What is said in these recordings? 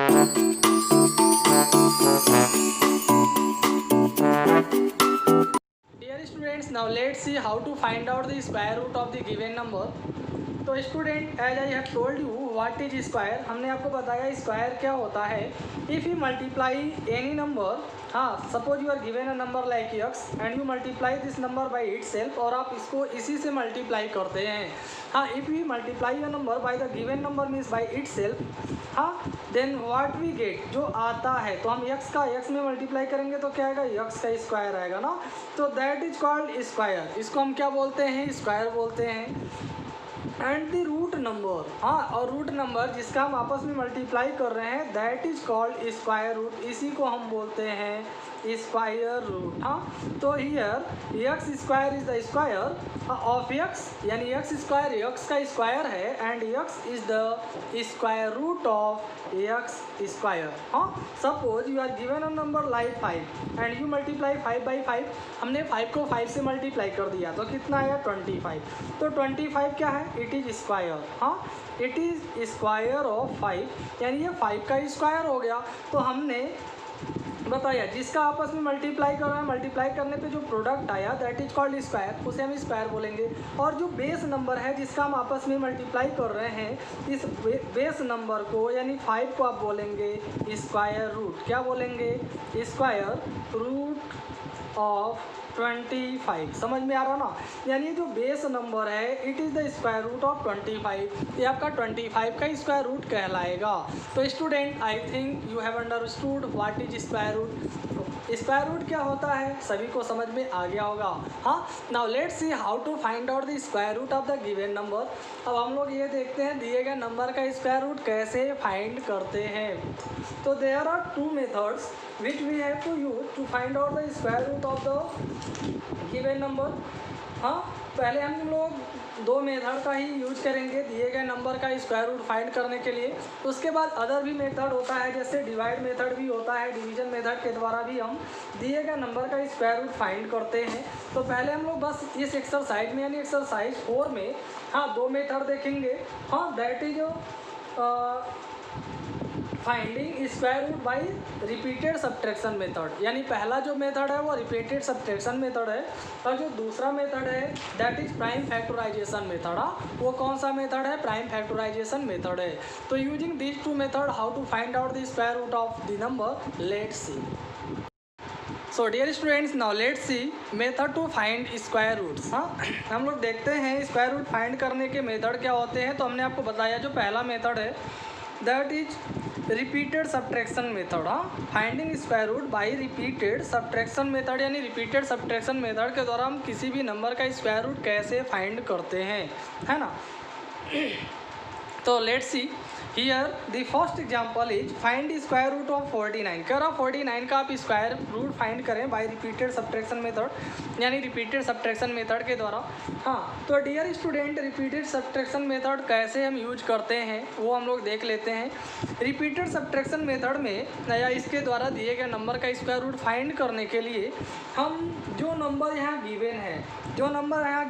Dear students, now let's see how to find out the square root of the given number. तो student, as I have told you what is square, हमने आपको बताया square क्या होता है। If you multiply any number, हाँ suppose you are given a number like X and you multiply this number by itself, और आप इसको इसी से मल्टीप्लाई करते हैं। हाँ, if you multiply a number by the given number means by itself, हाँ देन व्हाट वी गेट, जो आता है तो हम एक्स का एक्स में मल्टीप्लाई करेंगे तो क्या आएगा, एक्स का स्क्वायर आएगा ना, तो दैट इज कॉल्ड स्क्वायर। इसको हम क्या बोलते हैं, स्क्वायर बोलते हैं। एंड द रूट नंबर, हाँ और रूट नंबर जिसका हम आपस में मल्टीप्लाई कर रहे हैं that is called square root, इसी को हम बोलते हैं स्क्वायर रूट। हाँ, तो here X square is the square of X, यानी एक्स स्क्वायर एक्स का स्क्वायर है and X is the square root of X square. हाँ, suppose you are given a number like 5 and you multiply 5 by 5, हमने 5 को 5 से multiply कर दिया तो कितना आया 25। तो 25 क्या है, इट इज स्क्वायर। हाँ, इट इज स्क्वायर ऑफ 5, यानी ये 5 का स्क्वायर हो गया। तो हमने बताया जिसका आपस में मल्टीप्लाई कर रहे हैं, मल्टीप्लाई करने पे जो प्रोडक्ट आया दैट इज कॉल्ड स्क्वायर, उसे हम स्क्वायर बोलेंगे। और जो बेस नंबर है जिसका हम आपस में मल्टीप्लाई कर रहे हैं, इस बेस नंबर को यानी 5 को आप बोलेंगे स्क्वायर रूट। क्या बोलेंगे, स्क्वायर रूट ऑफ 25। समझ में आ रहा ना, यानी जो बेस नंबर है it is the square root of 25, ये आपका 25 का स्क्वायर रूट कहलाएगा। तो student, I think you have understood what is square root. Square root क्या होता है सभी को समझ में आ गया होगा। हाँ, now let's see how to find out the square root of the given number. अब हम लोग ये देखते हैं दिए गए नंबर का स्क्वायर रूट कैसे फाइंड करते हैं। तो there are two methods which we have to use to find out the square root of the given number। हाँ, पहले हम लोग दो मेथड का ही यूज करेंगे दिए गए नंबर का स्क्वायर रूट फाइंड करने के लिए। उसके बाद अदर भी मेथड होता है, जैसे डिवाइड मेथड भी होता है, डिवीजन मेथड के द्वारा भी हम दिए गए नंबर का स्क्वायर रूट फाइंड करते हैं। तो पहले हम लोग बस इस एक्सरसाइज में यानी एक्सरसाइज 4 में हाँ दो मेथड देखेंगे। हाँ, that is finding square root by repeated subtraction method, यानी पहला जो मेथड है वो रिपीटेड सब्ट्रैक्शन मेथड है, और जो दूसरा मेथड है that is prime factorization method. वो कौन सा मेथड है, प्राइम फैक्टराइजेशन मेथड है। तो using this two method how to find out the square root of the number, let's see. So dear students, now let's see method to find square roots. हाँ, हम लोग देखते हैं square root find करने के method क्या होते हैं। तो हमने आपको बताया जो पहला मेथड है that is repeated subtraction method. हाँ, finding square root by repeated subtraction method, यानी रिपीटेड सब्ट्रैक्शन मेथड के द्वारा हम किसी भी नंबर का स्क्वायर रूट कैसे फाइंड करते हैं, है ना। तो let's see here the first example is find square root of 49। कह रहा 49 का आप स्क्वायर रूट फाइंड करें बाय रिपीटेड सब्ट्रैक्शन मेथड, यानी रिपीटेड सब्ट्रैक्शन मेथड के द्वारा। हाँ, तो dear student, repeated subtraction method कैसे हम यूज करते हैं वो हम लोग देख लेते हैं। रिपीटेड सब्ट्रैक्शन मेथड में या इसके द्वारा दिए गए नंबर का स्क्वायर रूट फाइंड करने के लिए हम जो नंबर यहाँ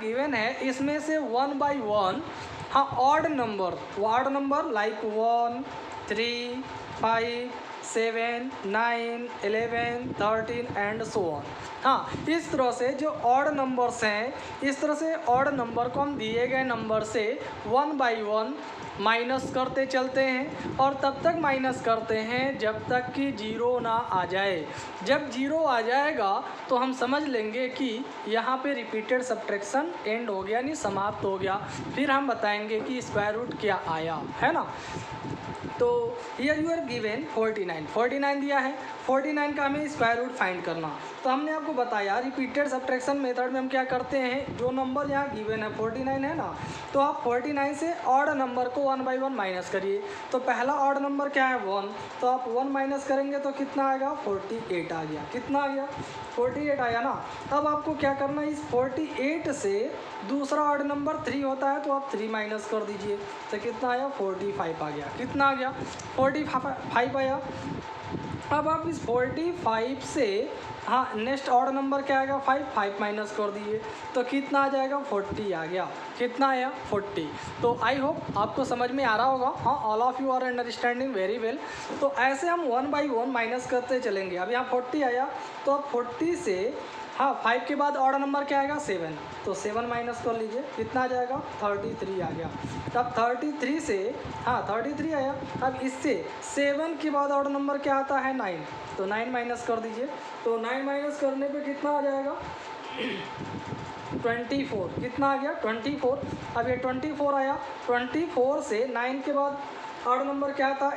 गिवन है इसमें से 1 बाई 1 हाँ odd number like 1, 3, 5, 7, 9, 11, 13 and so on. हाँ, इस तरह से जो ऑड नंबर्स हैं, इस तरह से ऑड नंबर को हम दिए गए नंबर से 1 बाई 1 माइनस करते चलते हैं, और तब तक माइनस करते हैं जब तक कि 0 ना आ जाए। जब 0 आ जाएगा तो हम समझ लेंगे कि यहाँ पे रिपीटेड सब्ट्रैक्शन एंड हो गया, यानी समाप्त हो गया। फिर हम बताएंगे कि स्क्वायर रूट क्या आया, है ना। तो हियर यू आर गिवन 49 दिया है, 49 का हमें स्क्वायर रूट फाइंड करना। तो हमने आपको बताया रिपीटेड सब्ट्रैक्शन मेथड में हम क्या करते हैं, जो नंबर यहाँ गिवन है 49 है ना, तो आप 49 से ऑड नंबर को 1 बाई 1 माइनस करिए। तो पहला ऑड नंबर क्या है 1, तो आप 1 माइनस करेंगे तो कितना आएगा 48 आ गया। कितना आ गया 48 आया ना। अब आपको क्या करना है, इस 48 से दूसरा ऑड नंबर 3 होता है तो आप 3 माइनस कर दीजिए, तो कितना आया 45 आ गया। कितना आ गया 45 आया। अब आप इस 45 से हाँ नेक्स्ट ऑड नंबर क्या आएगा 5 माइनस कर दीजिए तो कितना आ जाएगा 40 आ गया। कितना आया 40। तो आई होप आपको समझ में आ रहा होगा। हाँ all of you are understanding very well. तो ऐसे हम 1 बाई 1 माइनस करते चलेंगे। अब यहाँ 40 आया तो अब 40 से हाँ 5 के बाद ऑड नंबर क्या आएगा 7, तो 7 माइनस कर लीजिए कितना आ जाएगा 33 आ गया। अब 33 से हाँ 33 आया। अब इससे 7 के बाद ऑड नंबर क्या आता है 9, तो 9 माइनस कर दीजिए। तो 9 माइनस करने पे कितना आ जाएगा 24। कितना आ गया 24। अब ये 24 आया। 24 से 9 के बाद ऑड नंबर क्या था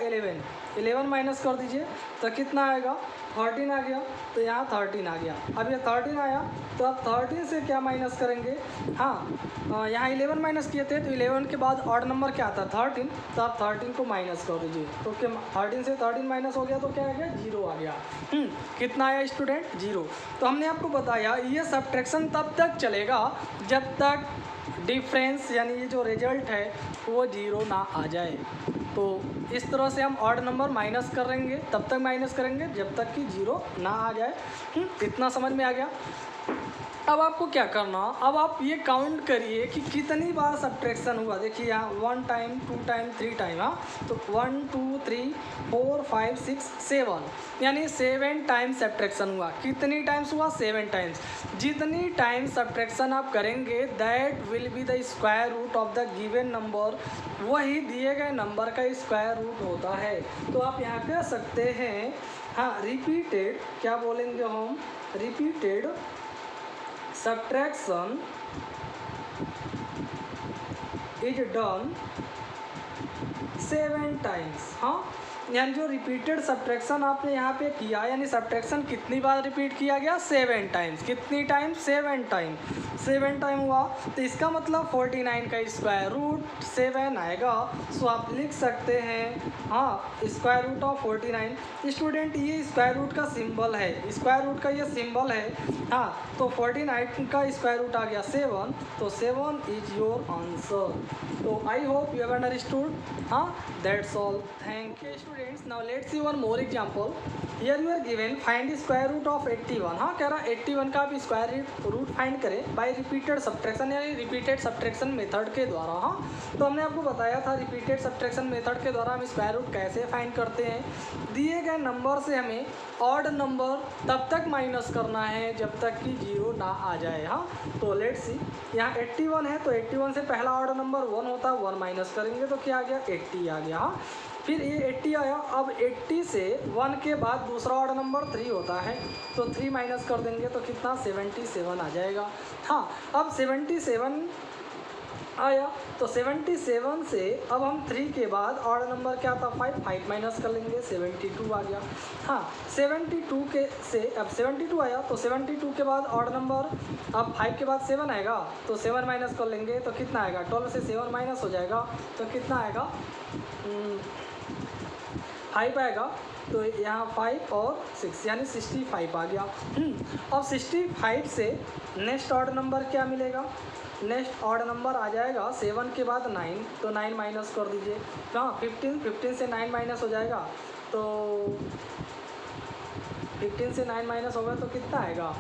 11 माइनस कर दीजिए तो कितना आएगा 13 आ गया। तो यहाँ 13 आ गया। अब ये 13 आया तो अब 13 से क्या माइनस करेंगे हाँ यहाँ 11 माइनस किए थे तो 11 के बाद ऑड नंबर क्या था 13, तो आप 13 को माइनस कर दीजिए। तो क्या 13 से 13 माइनस हो गया तो क्या आ गया 0 आ गया। कितना आया स्टूडेंट 0। तो हमने आपको बताया ये सब्ट्रैक्शन तब तक चलेगा जब तक डिफरेंस यानी ये जो रिजल्ट है वो 0 ना आ जाए। तो इस तरह से हम ऑड नंबर माइनस करेंगे तब तक माइनस करेंगे जब तक कि 0 ना आ जाए। इतना समझ में आ गया। अब आपको क्या करना, अब आप ये काउंट करिए कि कितनी बार सब्ट्रैक्शन हुआ। देखिए यहाँ 1 टाइम 2 टाइम 3 टाइम। हाँ तो 1 2 3 4 5 6 7 यानी 7 टाइम्स सब्ट्रैक्शन हुआ। कितनी टाइम्स हुआ 7 टाइम्स। जितनी टाइम सब्ट्रैक्शन आप करेंगे that will be the square root of the given number, वही दिए गए नंबर का स्क्वायर रूट होता है। तो आप यहाँ कह सकते हैं हाँ रिपीटेड, क्या बोलेंगे हम, repeated subtraction is done 7 times। हाँ यानी जो रिपीटेड सब्ट्रैक्शन आपने यहाँ पे किया यानी सब्ट्रैक्शन कितनी बार रिपीट किया गया 7 टाइम्स। कितनी टाइम 7 टाइम। 7 टाइम हुआ तो इसका मतलब 49 का स्क्वायर रूट 7 आएगा। सो आप लिख सकते हैं हाँ स्क्वायर रूट ऑफ 49। स्टूडेंट ये स्क्वायर रूट का सिंबल है, स्क्वायर रूट का ये सिंबल है। हाँ तो 49 का स्क्वायर रूट आ गया 7, तो 7 इज योर आंसर। तो I hope you have understood. हाँ that's all, thank you students. Now let's see one more example. Here you are given find square root of 81। हाँ कह रहा 81 का आप स्क्वायर रूट फाइंड करें बाय रिपीटेड सब्ट्रैक्शन यानी repeated subtraction method के द्वारा। हाँ तो हमने आपको बताया था रिपीटेड सब्ट्रैक्शन मेथड के द्वारा हम स्क्वायर रूट कैसे फाइंड करते हैं। दिए गए नंबर से हमें ऑड नंबर तब तक माइनस करना है जब तक कि 0 ना आ जाए। हाँ तो लेट्स सी यहाँ 81 है तो 81 से पहला ऑड नंबर 1 होता है, 1 माइनस करेंगे तो क्या आ गया 80 आ गया। हाँ फिर ये 80 आया। अब 80 से 1 के बाद दूसरा ऑड नंबर 3 होता है तो 3 माइनस कर देंगे तो कितना 77 आ जाएगा। हाँ अब 77 आया तो 77 से अब हम 3 के बाद ऑड नंबर क्या था 5 माइनस कर लेंगे 72 आ गया। हाँ 72 के से अब 72 आया तो 72 के बाद ऑड नंबर अब 5 के बाद 7 आएगा तो 7 माइनस कर लेंगे तो कितना आएगा 12 से 7 माइनस हो जाएगा तो कितना आएगा 5 आएगा। तो यहाँ 5 और 6 यानी 65 आ गया। अब 65 से नेक्स्ट ऑड नंबर क्या मिलेगा, नेक्स्ट ऑड नंबर आ जाएगा 7 के बाद 9, तो 9 माइनस कर दीजिए। हाँ 15 से 9 माइनस हो जाएगा तो 15 से 9 माइनस होगा तो कितना आएगा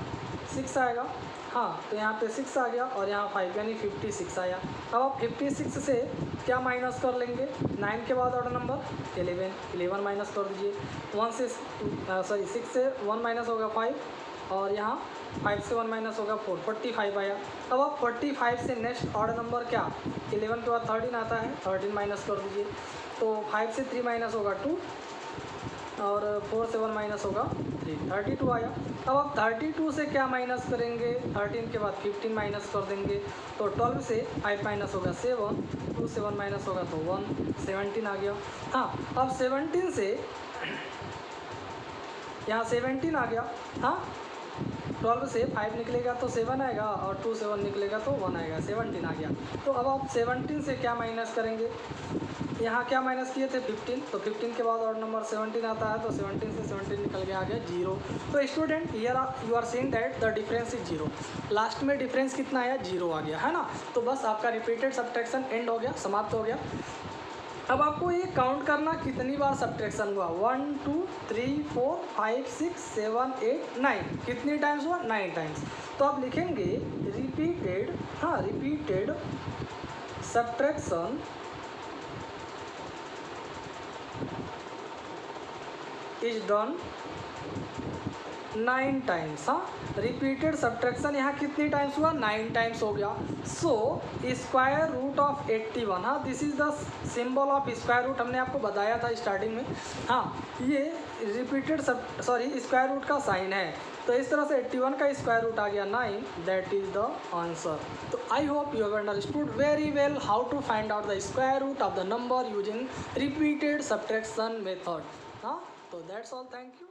6 आएगा। हाँ तो यहाँ पे 6 आ गया और यहाँ 5 यानी 56 आया। अब आप 56 से क्या माइनस कर लेंगे 9 के बाद ऑर्डर नंबर 11 माइनस कर दीजिए। 6 से 1 माइनस होगा 5 और यहाँ 5 से 1 माइनस होगा 4, 45 आया। अब आप 45 से नेक्स्ट ऑर्डर नंबर क्या 11 के बाद 13 आता है 13 माइनस कर दीजिए। तो 5 से 3 माइनस होगा 2 और 4 से 1 माइनस होगा 3, 32 आया। अब आप 32 से क्या माइनस करेंगे 13 के बाद 15 माइनस कर देंगे तो 12 से 5 माइनस होगा 7, 2 से 1 माइनस होगा तो 1, 17 आ गया। हाँ अब 17 से यहाँ 17 आ गया। हाँ 12 से 5 निकलेगा तो 7 आएगा और 2 से 1 निकलेगा तो 1 आएगा, 17 आ गया। तो अब आप 17 से क्या माइनस करेंगे, यहाँ क्या माइनस किए थे 15, तो 15 के बाद और नंबर 17 आता है तो 17 से 17 निकल के आ गया 0। तो student here you are seeing that the difference is 0। Last में डिफरेंस कितना आया 0 आ गया है ना। तो बस आपका रिपीटेड सब्ट्रैक्शन एंड हो गया, समाप्त हो गया। अब आपको ये काउंट करना कितनी बार सब्ट्रैक्शन हुआ, 1 2 3 4 5 6 7 8 9, कितनी टाइम्स हुआ, 9 टाइम्स। तो आप लिखेंगे रिपीटेड, हाँ repeated subtraction is done 9 times. हाँ, रिपीटेड सब्ट्रैक्शन यहाँ कितनी टाइम्स हुआ, 9 टाइम्स हो गया। सो स्क्वायर रूट ऑफ 81, हाँ this is the symbol of square root, हमने आपको बताया था स्टार्टिंग में। हाँ, ये रिपीटेड स्क्वायर रूट का साइन है। तो इस तरह से 81 का स्क्वायर रूट आ गया 9, दैट इज द आंसर। तो I hope you have understood very well how to find out the square root of the number using repeated subtraction method. हाँ, तो दैट्स ऑल, थैंक यू।